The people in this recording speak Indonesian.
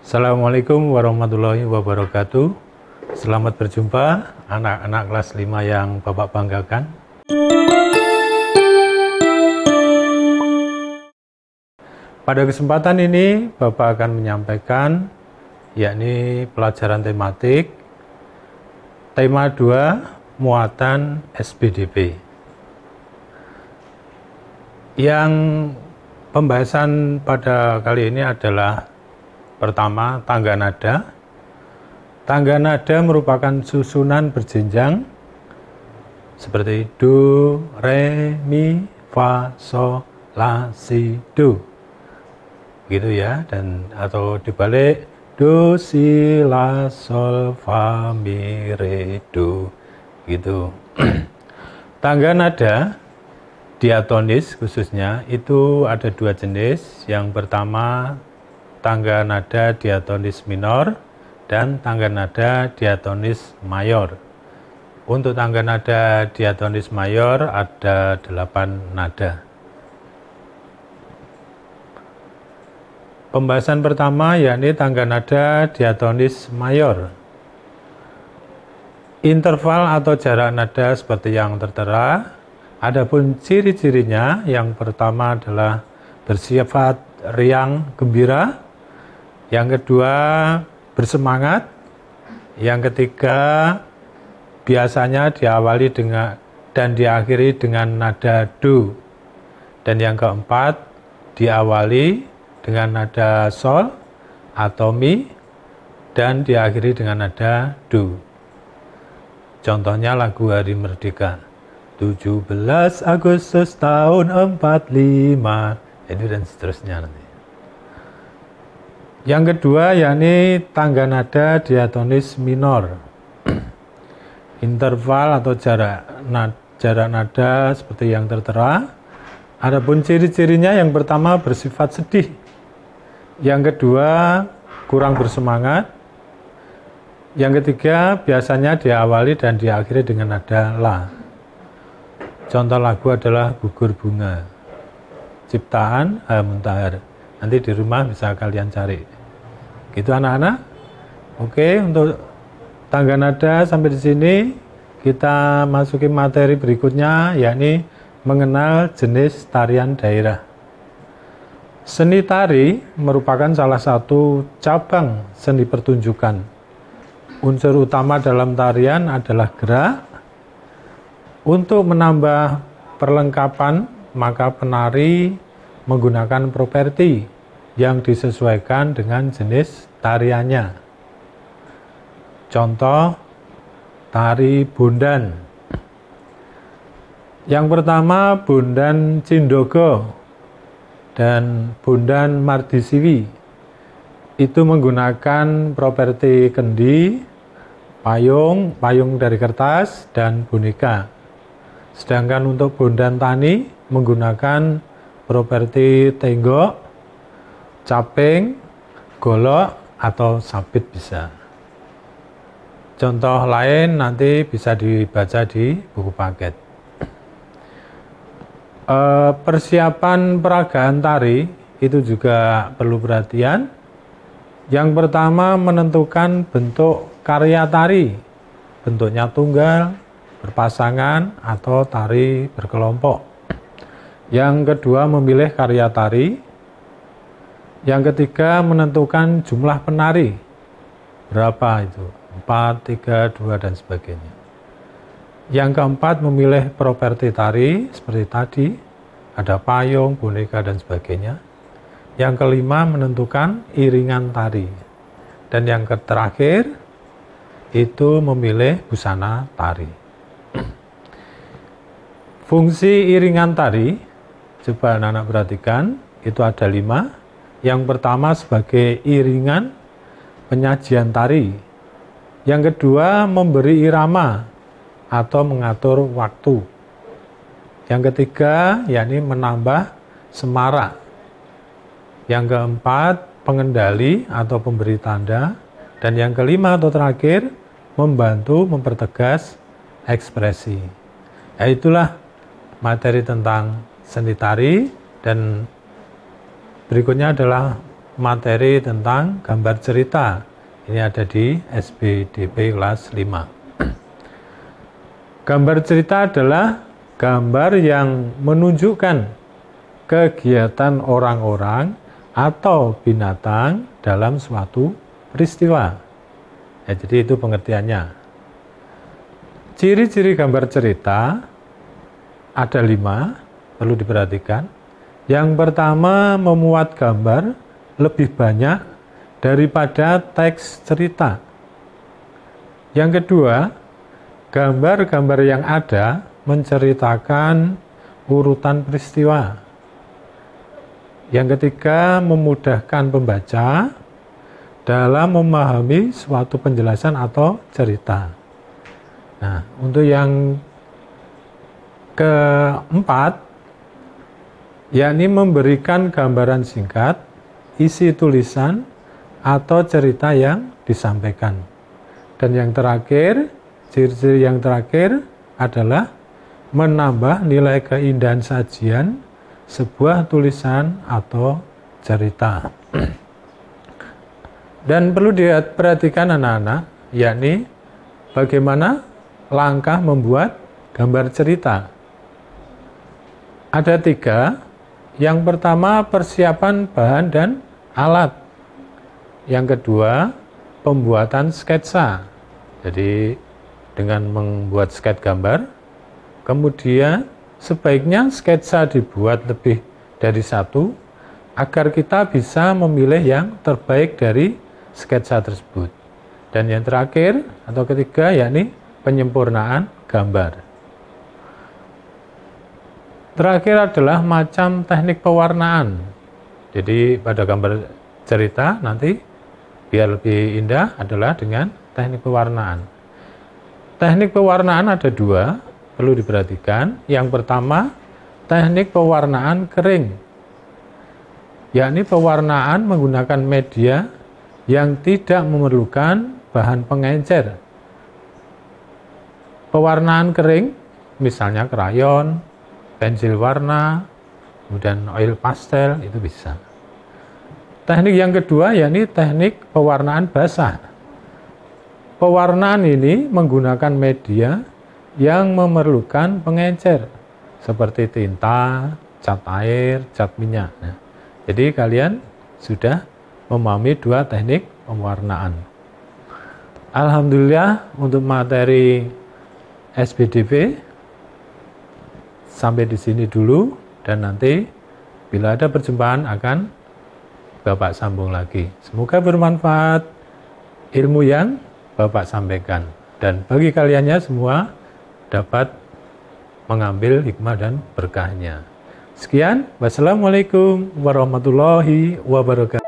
Assalamualaikum warahmatullahi wabarakatuh. Selamat berjumpa anak-anak kelas 5 yang Bapak banggakan. Pada kesempatan ini Bapak akan menyampaikan yakni pelajaran tematik tema 2 muatan SPDP. Yang pembahasan pada kali ini adalah pertama, tangga nada. Tangga nada merupakan susunan berjenjang seperti do, re, mi, fa, sol, la, si, do. Gitu ya, dan atau dibalik do, si, la, sol, fa, mi, re, do. Gitu. Tangga nada diatonis khususnya itu ada 2 jenis. Yang pertama tangga nada diatonis minor dan tangga nada diatonis mayor. Untuk tangga nada diatonis mayor ada 8 nada. Pembahasan pertama yakni tangga nada diatonis mayor. Interval atau jarak nada seperti yang tertera. Adapun ciri-cirinya, yang pertama adalah bersifat riang gembira, yang kedua bersemangat, yang ketiga biasanya diawali dengan dan diakhiri dengan nada do, dan yang keempat diawali dengan nada sol atau mi dan diakhiri dengan nada do. Contohnya lagu Hari Merdeka. 17 Agustus tahun 45, itu dan seterusnya nanti. Yang kedua yakni tangga nada diatonis minor. Interval atau jarak nada seperti yang tertera. Adapun ciri-cirinya, yang pertama bersifat sedih, yang kedua kurang bersemangat, yang ketiga biasanya diawali dan diakhiri dengan nada la. Contoh lagu adalah Gugur Bunga, ciptaan H. Muntahar. Nanti di rumah bisa kalian cari. Gitu anak-anak. Oke, untuk tangga nada sampai di sini kita masuki materi berikutnya, yakni mengenal jenis tarian daerah. Seni tari merupakan salah satu cabang seni pertunjukan. Unsur utama dalam tarian adalah gerak. Untuk menambah perlengkapan, maka penari menggunakan properti yang disesuaikan dengan jenis tariannya. Contoh, tari bondan. Yang pertama, bondan Cindogo dan bondan Mardisiwi. Itu menggunakan properti kendi, payung dari kertas, dan boneka. Sedangkan untuk bondan tani menggunakan properti tenggok, caping, golok, atau sabit bisa. Contoh lain nanti bisa dibaca di buku paket. Persiapan peragaan tari itu juga perlu perhatian. Yang pertama menentukan bentuk karya tari, bentuknya tunggal, berpasangan, atau tari berkelompok. Yang kedua memilih karya tari. Yang ketiga menentukan jumlah penari, berapa itu, 4, 3, 2, dan sebagainya. Yang keempat memilih properti tari seperti tadi, ada payung, boneka, dan sebagainya. Yang kelima menentukan iringan tari. Dan yang terakhir itu memilih busana tari. Fungsi iringan tari, coba anak-anak perhatikan, itu ada 5. Yang pertama sebagai iringan penyajian tari. Yang kedua memberi irama atau mengatur waktu. Yang ketiga yakni menambah semarak. Yang keempat pengendali atau pemberi tanda. Dan yang kelima atau terakhir membantu mempertegas ekspresi. Ya, itulah materi tentang seni tari, dan berikutnya adalah materi tentang gambar cerita. Ini ada di SBDP kelas 5. Gambar cerita adalah gambar yang menunjukkan kegiatan orang-orang atau binatang dalam suatu peristiwa. Ya, jadi itu pengertiannya. Ciri-ciri gambar cerita ada 5, perlu diperhatikan. Yang pertama, memuat gambar lebih banyak daripada teks cerita. Yang kedua, gambar-gambar yang ada menceritakan urutan peristiwa. Yang ketiga, memudahkan pembaca dalam memahami suatu penjelasan atau cerita. Nah, untuk yang keempat, yakni memberikan gambaran singkat, isi tulisan, atau cerita yang disampaikan. Dan yang terakhir, ciri-ciri yang terakhir adalah menambah nilai keindahan sajian sebuah tulisan atau cerita. Dan perlu diperhatikan anak-anak, yakni bagaimana langkah membuat gambar cerita. Ada 3. Yang pertama, persiapan bahan dan alat. Yang kedua, pembuatan sketsa. Jadi dengan membuat sketsa gambar, kemudian sebaiknya sketsa dibuat lebih dari 1 agar kita bisa memilih yang terbaik dari sketsa tersebut. Dan yang terakhir atau ketiga, yakni penyempurnaan gambar. Terakhir adalah macam teknik pewarnaan. Jadi pada gambar cerita nanti biar lebih indah adalah dengan teknik pewarnaan. Teknik pewarnaan ada 2, perlu diperhatikan. Yang pertama, teknik pewarnaan kering, yakni pewarnaan menggunakan media yang tidak memerlukan bahan pengencer. Pewarnaan kering, misalnya krayon, pensil warna, kemudian oil pastel, itu bisa. Teknik yang kedua, yakni teknik pewarnaan basah. Pewarnaan ini menggunakan media yang memerlukan pengencer seperti tinta, cat air, cat minyak. Nah, jadi kalian sudah memahami 2 teknik pewarnaan. Alhamdulillah untuk materi SBDP sampai di sini dulu, dan nanti bila ada perjumpaan akan Bapak sambung lagi. Semoga bermanfaat ilmu yang Bapak sampaikan, dan bagi kaliannya semua dapat mengambil hikmah dan berkahnya. Sekian, wassalamualaikum warahmatullahi wabarakatuh.